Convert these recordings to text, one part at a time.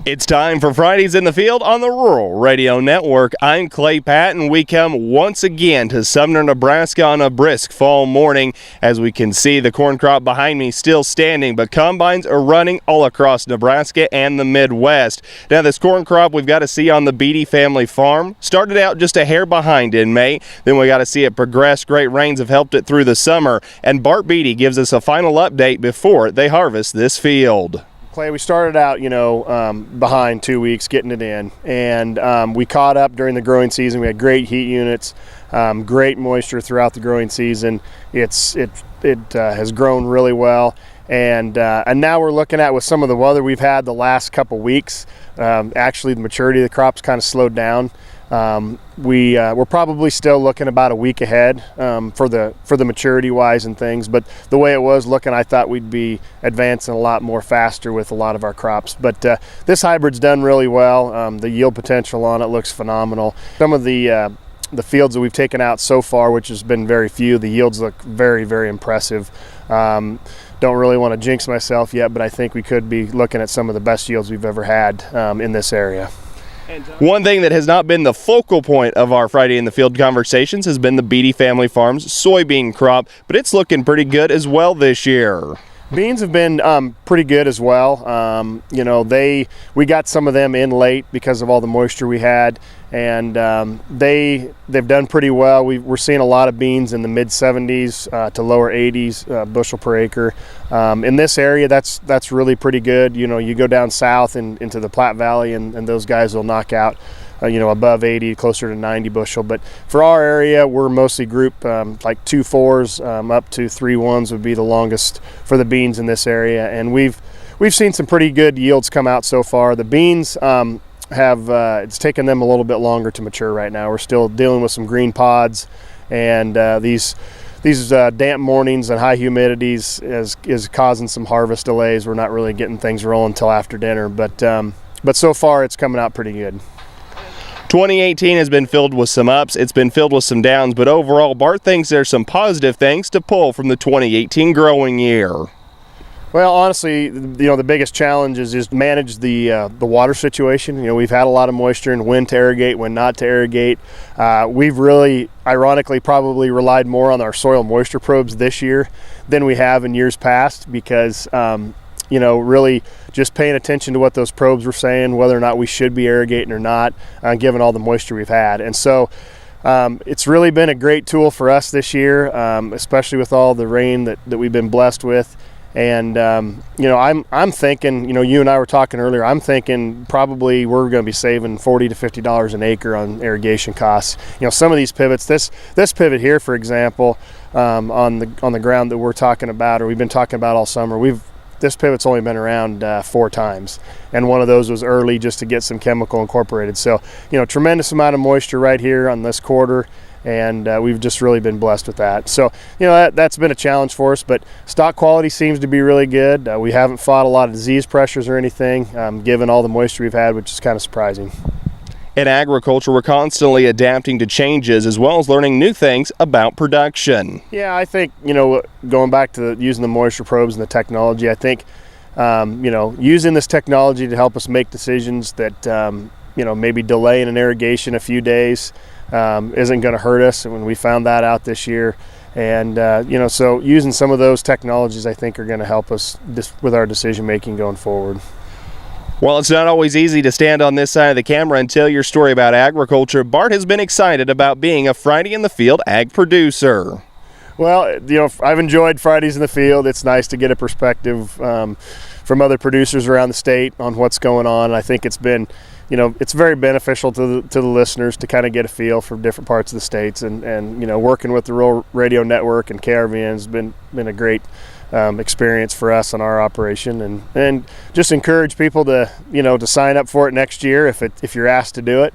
It's time for Fridays in the Field on the Rural Radio Network. I'm Clay Patton. We come once again to Sumner, Nebraska on a brisk fall morning. As we can see, the corn crop behind me still standing, but combines are running all across Nebraska and the Midwest. Now, this corn crop we've got to see on the Beattie Family Farm started out just a hair behind in May. Then we got to see it progress. Great rains have helped it through the summer, and Bart Beattie gives us a final update before they harvest this field. Clay, we started out, behind 2 weeks getting it in, and we caught up during the growing season. We had great heat units, great moisture throughout the growing season. It has grown really well, and now we're looking at, with some of the weather we've had the last couple weeks, actually the maturity of the crop's kind of slowed down. We're probably still looking about a week ahead for the maturity wise and things, but the way it was looking, I thought we'd be advancing a lot more faster with a lot of our crops. But this hybrid's done really well. The yield potential on it looks phenomenal. Some of the fields that we've taken out so far, which has been very few, the yields look very, very impressive. Don't really want to jinx myself yet, but I think we could be looking at some of the best yields we've ever had in this area. One thing that has not been the focal point of our Friday in the Field conversations has been the Beattie Family Farms soybean crop, but it's looking pretty good as well this year. Beans have been pretty good as well. We got some of them in late because of all the moisture we had, and they've done pretty well. We're seeing a lot of beans in the mid 70s to lower 80s bushel per acre. In this area, that's really pretty good. You go down south and into the Platte Valley, and those guys will knock out above 80, closer to 90 bushel. But for our area, we're mostly grouped like 2 4s up to 3 1s would be the longest for the beans in this area. And we've seen some pretty good yields come out so far. The beans it's taken them a little bit longer to mature right now. We're still dealing with some green pods, and these damp mornings and high humidities is causing some harvest delays. We're not really getting things rolling until after dinner, but so far it's coming out pretty good. 2018 has been filled with some ups, it's been filled with some downs, but overall Bart thinks there's some positive things to pull from the 2018 growing year. Well, honestly, the biggest challenge is just manage the water situation. We've had a lot of moisture and when to irrigate, when not to irrigate. We've really, ironically, probably relied more on our soil moisture probes this year than we have in years past because really just paying attention to what those probes were saying, whether or not we should be irrigating or not, given all the moisture we've had. And so it's really been a great tool for us this year, especially with all the rain that we've been blessed with. And I'm thinking, you and I were talking earlier, I'm thinking probably we're going to be saving $40 to $50 an acre on irrigation costs. Some of these pivots, this pivot here, for example, on the ground that we're talking about, or we've been talking about all summer, this pivot's only been around 4 times, and one of those was early just to get some chemical incorporated. So, tremendous amount of moisture right here on this quarter, and we've just really been blessed with that. So, that's been a challenge for us, but stock quality seems to be really good. We haven't fought a lot of disease pressures or anything, given all the moisture we've had, which is kind of surprising. In agriculture, we're constantly adapting to changes as well as learning new things about production. Yeah, I think, going back to using the moisture probes and the technology, I think, using this technology to help us make decisions that, maybe delaying an irrigation a few days isn't going to hurt us. And when we found that out this year, and, so using some of those technologies, I think, are going to help us with our decision making going forward. Well, it's not always easy to stand on this side of the camera and tell your story about agriculture. Bart has been excited about being a Friday in the Field ag producer. Well, I've enjoyed Fridays in the Field. It's nice to get a perspective from other producers around the state on what's going on. I think it's been, it's very beneficial to the listeners to kind of get a feel for different parts of the states, and working with the Rural Radio Network and KRVN has been a great experience for us on our operation, and just encourage people to sign up for it next year if you're asked to do it.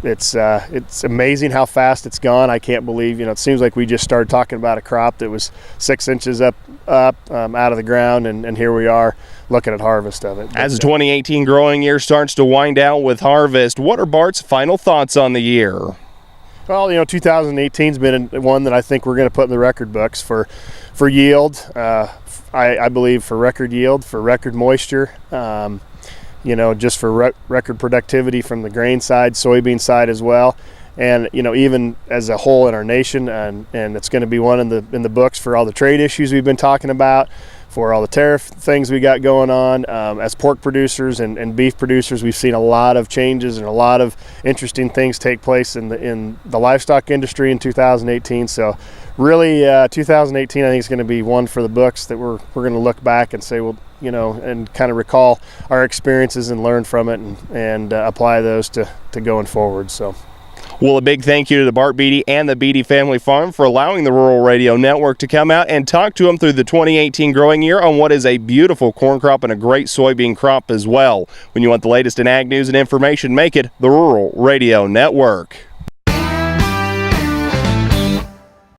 It's amazing how fast it's gone. I can't believe, it seems like we just started talking about a crop that was 6 inches up out of the ground, and here we are looking at harvest of it. As the 2018 growing year starts to wind down with harvest, what are Bart's final thoughts on the year? Well, 2018's been one that I think we're going to put in the record books for yield. I believe for record yield, for record moisture. just for record productivity from the grain side, soybean side as well. And even as a whole in our nation, and it's going to be one in the books for all the trade issues we've been talking about, for all the tariff things we got going on. As pork producers and beef producers, we've seen a lot of changes and a lot of interesting things take place in the livestock industry in 2018. So really 2018 I think is going to be one for the books that we're going to look back and say, well, and kind of recall our experiences and learn from it and apply those to going forward. So. Well, a big thank you to the Bart Beattie and the Beattie Family Farm for allowing the Rural Radio Network to come out and talk to them through the 2018 growing year on what is a beautiful corn crop and a great soybean crop as well. When you want the latest in ag news and information, make it the Rural Radio Network.